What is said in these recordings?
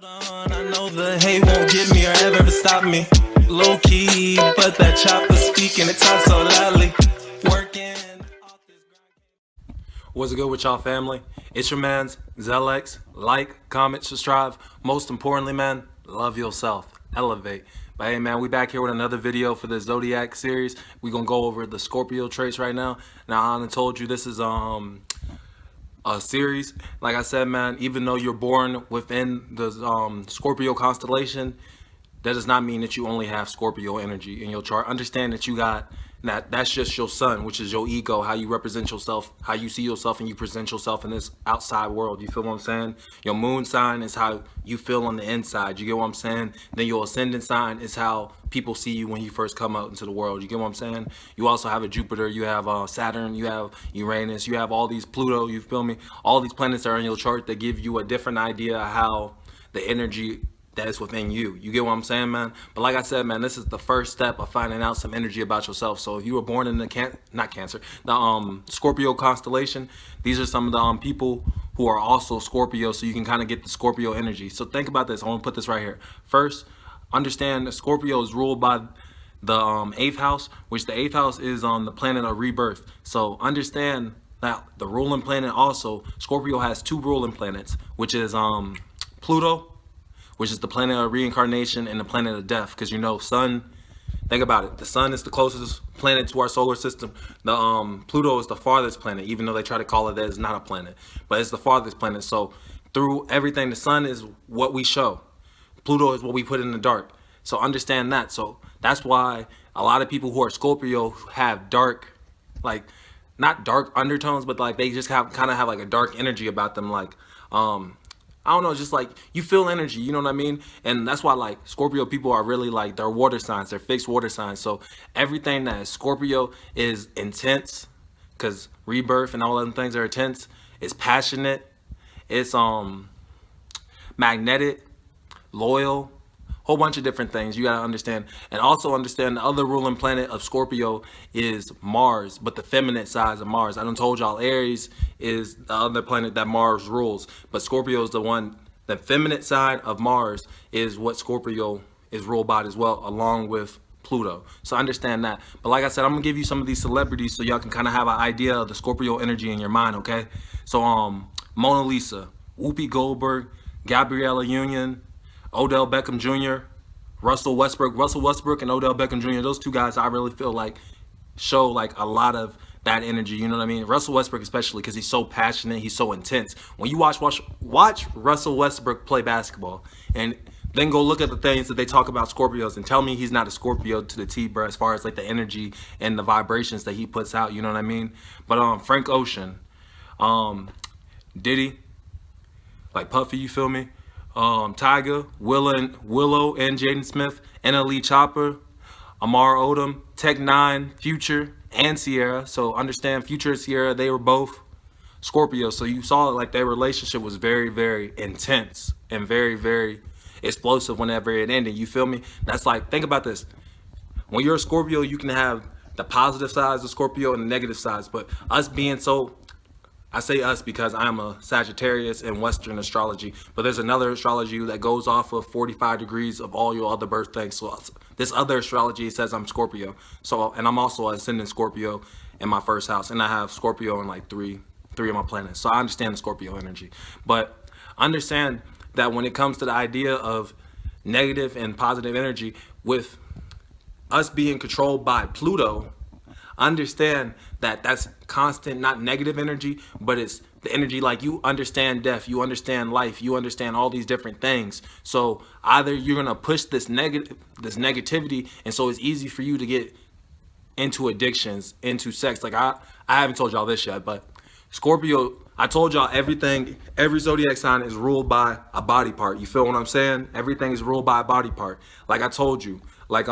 Hold on, I know the hate won't get me or ever stop me. Low key, but that chopper speaking, it talks so loudly. Working. What's good with y'all, family? It's your man's ZELX. Like, comment, subscribe. Most importantly, man, love yourself. Elevate. But hey, man, we back here with another video for the Zodiac series. We're gonna go over the Scorpio traits right now. Now, I done told you this is a series. Like I said, man, even though you're born within the Scorpio constellation, that does not mean that you only have Scorpio energy in your chart. Understand that you got that's just your sun, which is your ego, how you represent yourself, how you see yourself and you present yourself in this outside world. You feel what I'm saying? Your moon sign is how you feel on the inside. You get what I'm saying? Then your ascendant sign is how people see you when you first come out into the world. You get what I'm saying? You also have a Jupiter, you have Saturn, you have Uranus, you have all these Pluto, you feel me? All these planets are in your chart that give you a different idea of how the energy that is within you. You get what I'm saying, man? But like I said, man, this is the first step of finding out some energy about yourself. So if you were born in the the Scorpio constellation, these are some of the people who are also Scorpio, so you can kind of get the Scorpio energy. So think about this. I want to put this right here. First, understand that Scorpio is ruled by the 8th house, which the 8th house is on the planet of rebirth. So understand that the ruling planet also, Scorpio has 2 ruling planets, which is Pluto, which is the planet of reincarnation, and the planet of death. Because you know, sun, think about it. The sun is the closest planet to our solar system. The Pluto is the farthest planet, even though they try to call it that it's not a planet. But it's the farthest planet. So through everything, the sun is what we show. Pluto is what we put in the dark. So understand that. So that's why a lot of people who are Scorpio have dark, like, not dark undertones, but like they just kind of have like a dark energy about them. Like, I don't know, just like you feel energy, you know what I mean? And that's why like Scorpio people are really like, they're water signs, they're fixed water signs. So everything that is Scorpio is intense, because rebirth and all them things are intense. It's passionate, it's magnetic, loyal, whole bunch of different things you gotta understand. And also understand the other ruling planet of Scorpio is Mars, but the feminine side of Mars. I done told y'all Aries is the other planet that Mars rules, but Scorpio is the one, the feminine side of Mars is what Scorpio is ruled by as well, along with Pluto. So understand that. But like I said, I'm gonna give you some of these celebrities so y'all can kind of have an idea of the Scorpio energy in your mind, okay? So Mona Lisa, Whoopi Goldberg, Gabriella Union, Odell Beckham Jr., Russell Westbrook and Odell Beckham Jr., those 2 guys I really feel like show like a lot of that energy, you know what I mean? Russell Westbrook especially, because he's so passionate, he's so intense. When you watch Russell Westbrook play basketball, and then go look at the things that they talk about Scorpios, and tell me he's not a Scorpio to the T, bro, as far as like the energy and the vibrations that he puts out, you know what I mean? But Frank Ocean, Diddy, like Puffy, you feel me? Tyga, Willow and Jaden Smith, NLE Chopper, Amar Odom, Tech 9, Future, and Sierra. So understand, Future and Sierra, they were both Scorpio. So you saw like their relationship was very, very intense and very, very explosive whenever it ended. You feel me? That's like, think about this. When you're a Scorpio, you can have the positive sides of Scorpio and the negative sides. But us being so, I say us because I'm a Sagittarius in Western astrology, but there's another astrology that goes off of 45 degrees of all your other birth things. So this other astrology says I'm Scorpio. So, and I'm also ascendant Scorpio in my first house, and I have Scorpio in like three of my planets. So I understand the Scorpio energy, but understand that when it comes to the idea of negative and positive energy, with us being controlled by Pluto, understand that that's constant, not negative energy, but it's the energy like you understand death, you understand life, you understand all these different things. So either you're gonna push this negativity, and so it's easy for you to get into addictions, into sex. Like I haven't told y'all this yet, but Scorpio, I told y'all every zodiac sign is ruled by a body part. You feel what I'm saying? Everything is ruled by a body part. Like I told you, like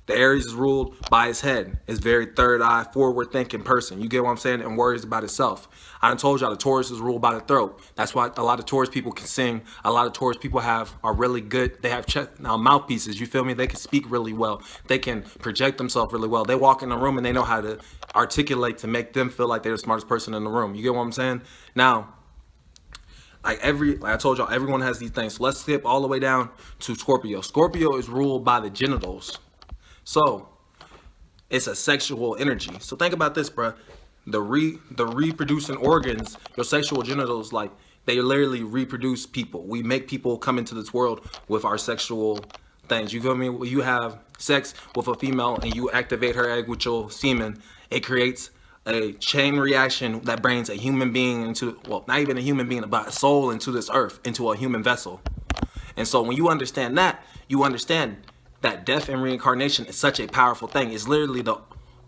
the Aries is ruled by his head. It's very third eye, forward thinking person. You get what I'm saying? And worries about itself. I done told y'all the Taurus is ruled by the throat. That's why a lot of Taurus people can sing. A lot of Taurus people are really good. They have mouthpieces. You feel me? They can speak really well. They can project themselves really well. They walk in the room and they know how to articulate to make them feel like they're the smartest person in the room. You get what I'm saying? Now, like I told y'all, everyone has these things. So let's skip all the way down to Scorpio. Scorpio is ruled by the genitals. So it's a sexual energy. So think about this, bruh. The reproducing organs, your sexual genitals, like they literally reproduce people. We make people come into this world with our sexual things. You feel me? When you have sex with a female and you activate her egg with your semen, it creates a chain reaction that brings a human being into, well, not even a human being, but a soul into this earth, into a human vessel. And so when you understand that, you understand that death and reincarnation is such a powerful thing. It's literally the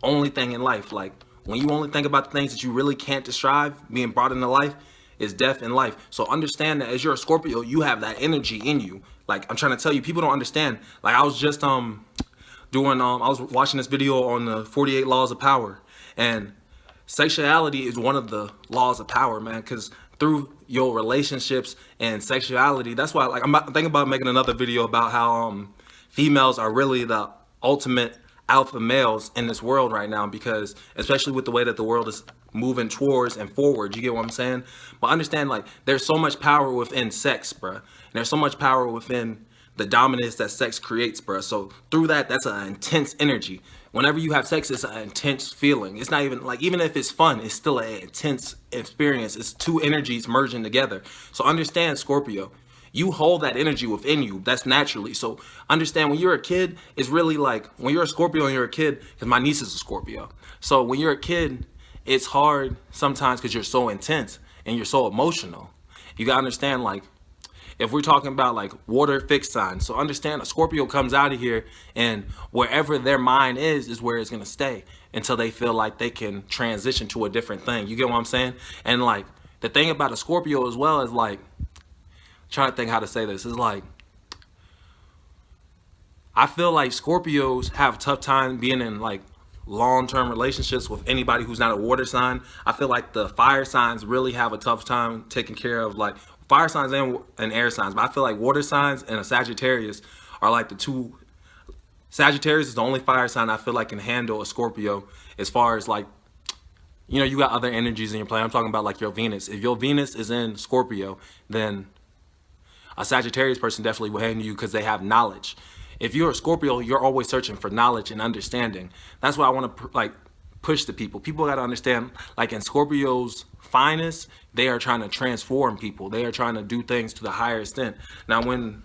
only thing in life. Like, when you only think about the things that you really can't describe being brought into life, is death and life. So understand that as you're a Scorpio, you have that energy in you. Like, I'm trying to tell you, people don't understand. Like, I was just I was watching this video on the 48 laws of power, and sexuality is one of the laws of power, man, because through your relationships and sexuality, that's why, like, I'm thinking about making another video about how females are really the ultimate alpha males in this world right now, because especially with the way that the world is moving towards and forward, you get what I'm saying? But understand, like, there's so much power within sex, bruh. And there's so much power within the dominance that sex creates, bruh. So through that, that's an intense energy. Whenever you have sex, it's an intense feeling. It's not even, like, even if it's fun, it's still an intense experience. It's two energies merging together. So understand, Scorpio, you hold that energy within you. That's naturally. So understand, when you're a kid, it's really like, when you're a Scorpio and you're a kid, because my niece is a Scorpio. So when you're a kid, it's hard sometimes because you're so intense and you're so emotional. You gotta understand, like, if we're talking about like water fixed signs, so understand a Scorpio comes out of here and wherever their mind is where it's gonna stay until they feel like they can transition to a different thing. You get what I'm saying? And like, the thing about a Scorpio as well is, like, trying to think how to say this, is like, I feel like Scorpios have a tough time being in like long-term relationships with anybody who's not a water sign. I feel like the fire signs really have a tough time taking care of, like, fire signs and air signs, but I feel like water signs and a Sagittarius are like the two. Sagittarius is the only fire sign I feel like can handle a Scorpio, as far as, like, you know, you got other energies in your play. I'm talking about like your Venus. If your Venus is in Scorpio, then a Sagittarius person definitely will handle you because they have knowledge. If you're a Scorpio, you're always searching for knowledge and understanding. That's why I want to like push the people. People got to understand, like, in Scorpio's finest, they are trying to transform people. They are trying to do things to the higher extent. Now, when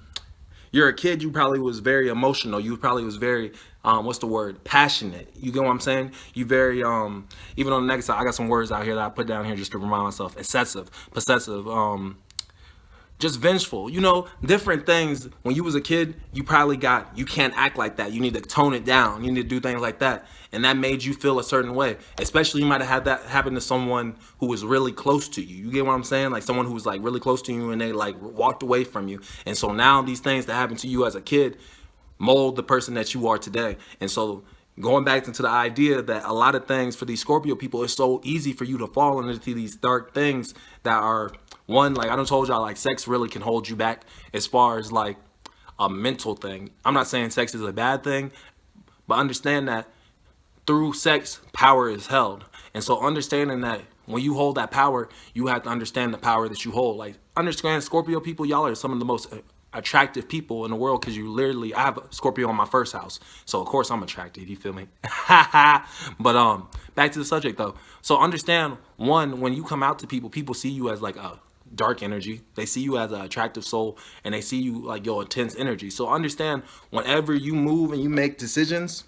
you're a kid, you probably was very emotional. You probably was very, what's the word? Passionate. You get what I'm saying? You very, even on the negative side, I got some words out here that I put down here just to remind myself. Excessive, possessive, just vengeful, you know, different things. When you was a kid, you probably got, you can't act like that. You need to tone it down. You need to do things like that. And that made you feel a certain way. Especially you might have had that happen to someone who was really close to you. You get what I'm saying? Like someone who was like really close to you and they like walked away from you. And so now these things that happened to you as a kid mold the person that you are today. And so going back into the idea that a lot of things for these Scorpio people, it's so easy for you to fall into these dark things that are, one, like I done told y'all, like sex really can hold you back as far as like a mental thing. I'm not saying sex is a bad thing, but understand that through sex, power is held. And so understanding that when you hold that power, you have to understand the power that you hold. Like, understand, Scorpio people, y'all are some of the most attractive people in the world, because you literally, I have a Scorpio in my first house, so of course I'm attractive, you feel me? But back to the subject though. So understand, one, when you come out to people, people see you as like a dark energy. They see you as an attractive soul, and they see you like your intense energy. So understand, whenever you move and you make decisions,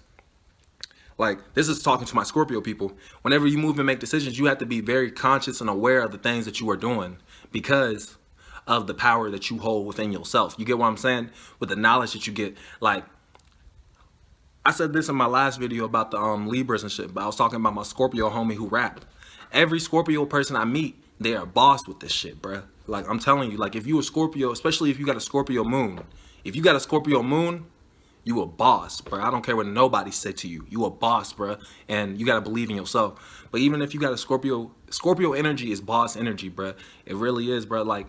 like, this is talking to my Scorpio people, whenever you move and make decisions, you have to be very conscious and aware of the things that you are doing, because of the power that you hold within yourself. You get what I'm saying? With the knowledge that you get. Like, I said this in my last video about the Libras and shit, but I was talking about my Scorpio homie who rapped. Every Scorpio person I meet, they are boss with this shit, bruh. Like, I'm telling you, like, if you a Scorpio, especially if you got a Scorpio moon, if you got a Scorpio moon, you a boss, bro. I don't care what nobody said to you. You a boss, bro. And you got to believe in yourself. But even if you got a Scorpio energy is boss energy, bro. It really is, bro. Like,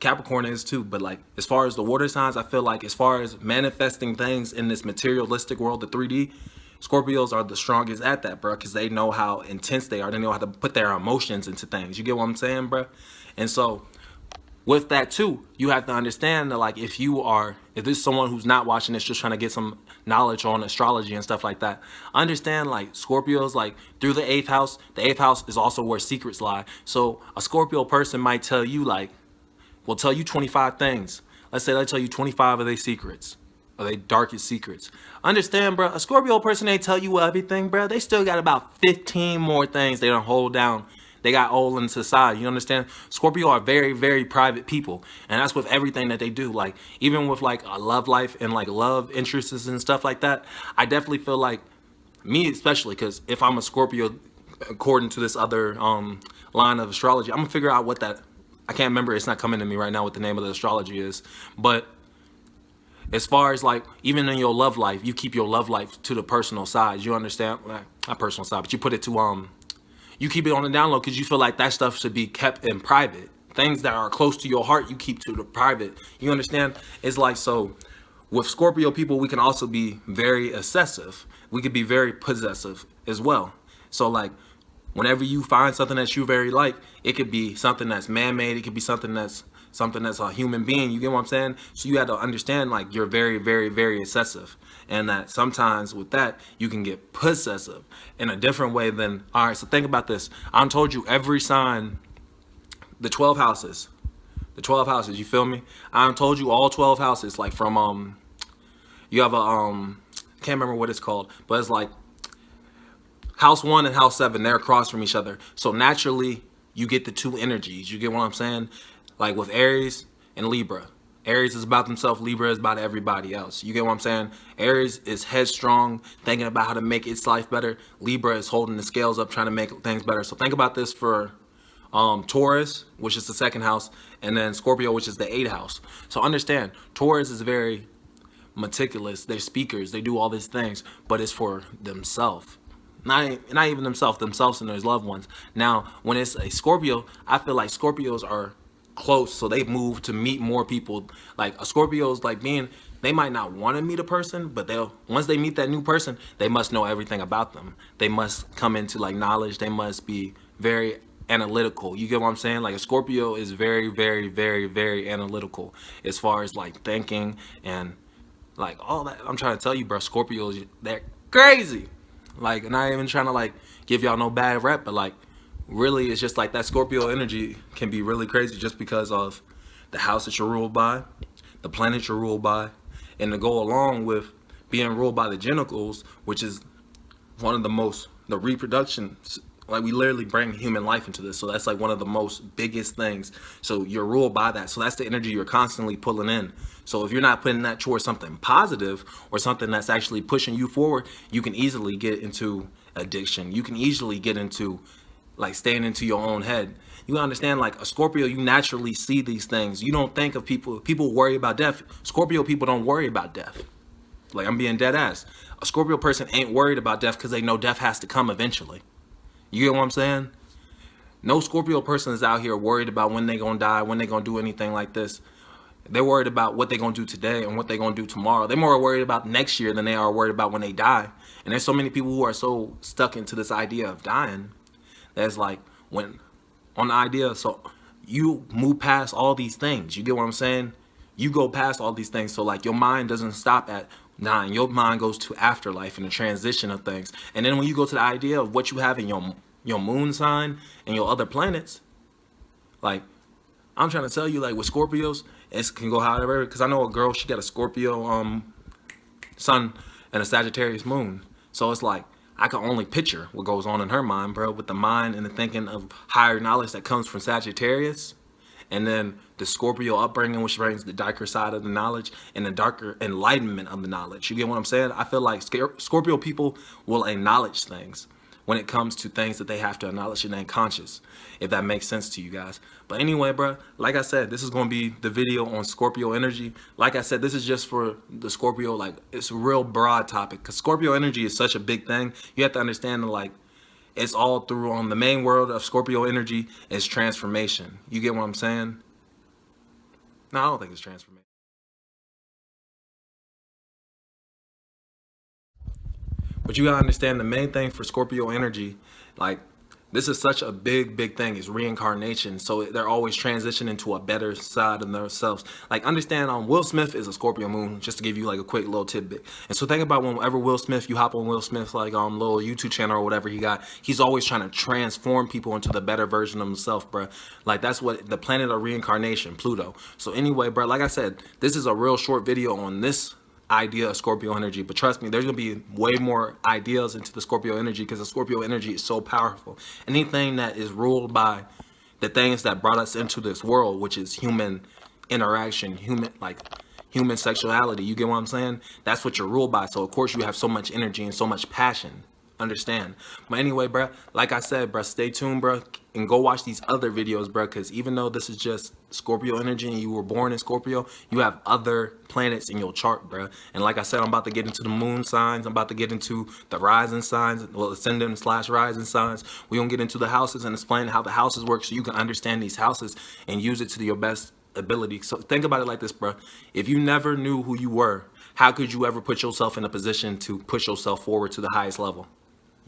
Capricorn is too. But like, as far as the water signs, I feel like as far as manifesting things in this materialistic world, the 3D, Scorpios are the strongest at that, bro. Because they know how intense they are. They know how to put their emotions into things. You get what I'm saying, bro? And so with that too, you have to understand that, like, if this is someone who's not watching this, just trying to get some knowledge on astrology and stuff like that, understand, like, Scorpios, like, through the eighth house is also where secrets lie. So a Scorpio person might tell you, like, will tell you 25 things. Let's say they tell you 25 of their secrets, or their darkest secrets. Understand, bro, a Scorpio person ain't tell you everything, bro. They still got about 15 more things they don't hold down. They got all into society. You understand? Scorpio are very, very private people. And that's with everything that they do. Like, even with, like, a love life and, like, love interests and stuff like that, I definitely feel like, me especially, because if I'm a Scorpio, according to this other line of astrology, I'm going to figure out what that, I can't remember, it's not coming to me right now what the name of the astrology is. But as far as, like, even in your love life, you keep your love life to the personal side. You understand? Not personal side, but you put it to, you keep it on the down low because you feel like that stuff should be kept in private. Things that are close to your heart, you keep to the private. You understand? It's like, so with Scorpio people, we can also be very obsessive. We could be very possessive as well. So, like, whenever you find something that you very like, it could be something that's man-made. It could be something that's a human being. You get what I'm saying? So you have to understand, like, you're very, very, very obsessive. And that sometimes with that, you can get possessive in a different way than, all right, so think about this. I told you every sign, the 12 houses, you feel me? I told you all 12 houses, like, from, you have a, can't remember what it's called, but it's like house 1 and house 7, they're across from each other. So naturally, you get the two energies. You get what I'm saying? Like with Aries and Libra. Aries is about themselves, Libra is about everybody else. You get what I'm saying? Aries is headstrong, thinking about how to make its life better. Libra is holding the scales up, trying to make things better. So think about this for Taurus, which is the 2nd house, and then Scorpio, which is the 8th house. So understand, Taurus is very meticulous. They're speakers. They do all these things, but it's for themselves. Not even themselves and their loved ones. Now, when it's a Scorpio, I feel like Scorpios are close, so they move to meet more people. Like a Scorpio's like they might not want to meet a person, but once they meet that new person, they must know everything about them. They must come into, like, knowledge. They must be very analytical. You get what I'm saying? Like a Scorpio is very, very, very, very analytical as far as, like, thinking and, like, all that. I'm trying to tell you, bro, Scorpios, they're crazy. Like, not even trying to, like, give y'all no bad rep, but, like, really, it's just like that Scorpio energy can be really crazy just because of the house that you're ruled by, the planet you're ruled by, and to go along with being ruled by the genitals, which is one of the reproduction, like, we literally bring human life into this. So that's, like, one of the most biggest things. So you're ruled by that. So that's the energy you're constantly pulling in. So if you're not putting that towards something positive or something that's actually pushing you forward, you can easily get into addiction. You can easily get into, like, staying into your own head. You understand, like, a Scorpio, you naturally see these things. You don't think of people worry about death. Scorpio people don't worry about death. Like, I'm being dead ass. A Scorpio person ain't worried about death because they know death has to come eventually. You get what I'm saying? No Scorpio person is out here worried about when they gonna die, when they gonna do anything like this. They're worried about what they're gonna do today and what they're gonna do tomorrow. They're more worried about next year than they are worried about when they die. And there's so many people who are so stuck into this idea of dying. That's like, when on the idea, so you move past all these things. You get what I'm saying? You go past all these things. So, like, your mind doesn't stop at dying. Your mind goes to afterlife and the transition of things. And then when you go to the idea of what you have in your moon sign and your other planets, like, I'm trying to tell you, like, with Scorpios, it can go however, because I know a girl, she got a Scorpio sun and a Sagittarius moon. So it's like, I can only picture what goes on in her mind, bro, with the mind and the thinking of higher knowledge that comes from Sagittarius, and then the Scorpio upbringing, which brings the darker side of the knowledge and the darker enlightenment of the knowledge. You get what I'm saying? I feel like Scorpio people will acknowledge things when it comes to things that they have to acknowledge in their conscious, if that makes sense to you guys. But anyway, bro, like I said, this is going to be the video on Scorpio energy. Like I said, this is just for the Scorpio, like, it's a real broad topic, because Scorpio energy is such a big thing. You have to understand that, like, it's all through on the main world of Scorpio energy is transformation. You get what I'm saying? No, I don't think it's transformation. But you gotta understand the main thing for Scorpio energy, like, This is such a big thing. It's reincarnation. So they're always transitioning to a better side of themselves. Like, understand, Will Smith is a Scorpio moon, just to give you like a quick little tidbit. And so think about whenever Will Smith, you hop on Will Smith's like little YouTube channel or whatever he got, he's always trying to transform people into the better version of himself, bruh. Like, that's what the planet of reincarnation, Pluto. So anyway, bruh, like I said, this is a real short video on this idea of Scorpio energy, but trust me, there's gonna be way more ideas into the Scorpio energy, because the Scorpio energy is so powerful. Anything that is ruled by the things that brought us into this world, which is human interaction, human sexuality, you get what I'm saying? That's what you're ruled by. So of course you have so much energy and so much passion. Understand? But anyway, bruh, like I said, bruh, stay tuned, bruh, and go watch these other videos, bruh, because even though this is just Scorpio energy and you were born in Scorpio, you have other planets in your chart, bruh. And like I said, I'm about to get into the moon signs. I'm about to get into the rising signs, well, ascendant / rising signs. We're going to get into the houses and explain how the houses work so you can understand these houses and use it to your best ability. So think about it like this, bruh. If you never knew who you were, how could you ever put yourself in a position to push yourself forward to the highest level?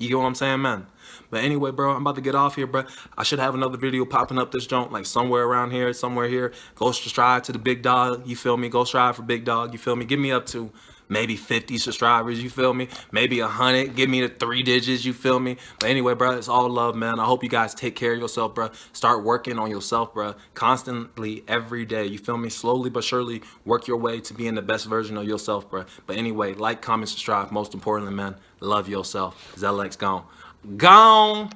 You get what I'm saying, man? But anyway, bro, I'm about to get off here, bro. I should have another video popping up this joint, like somewhere around here, somewhere here. Go strive to the big dog, you feel me? Go strive for big dog, you feel me? Give me up to maybe 50 subscribers, you feel me? Maybe 100, give me the 3 digits, you feel me? But anyway, bro, it's all love, man. I hope you guys take care of yourself, bro. Start working on yourself, bro. Constantly, every day, you feel me? Slowly but surely, work your way to being the best version of yourself, bro. But anyway, like, comment, subscribe. Most importantly, man, love yourself. ZELX gone. Gone!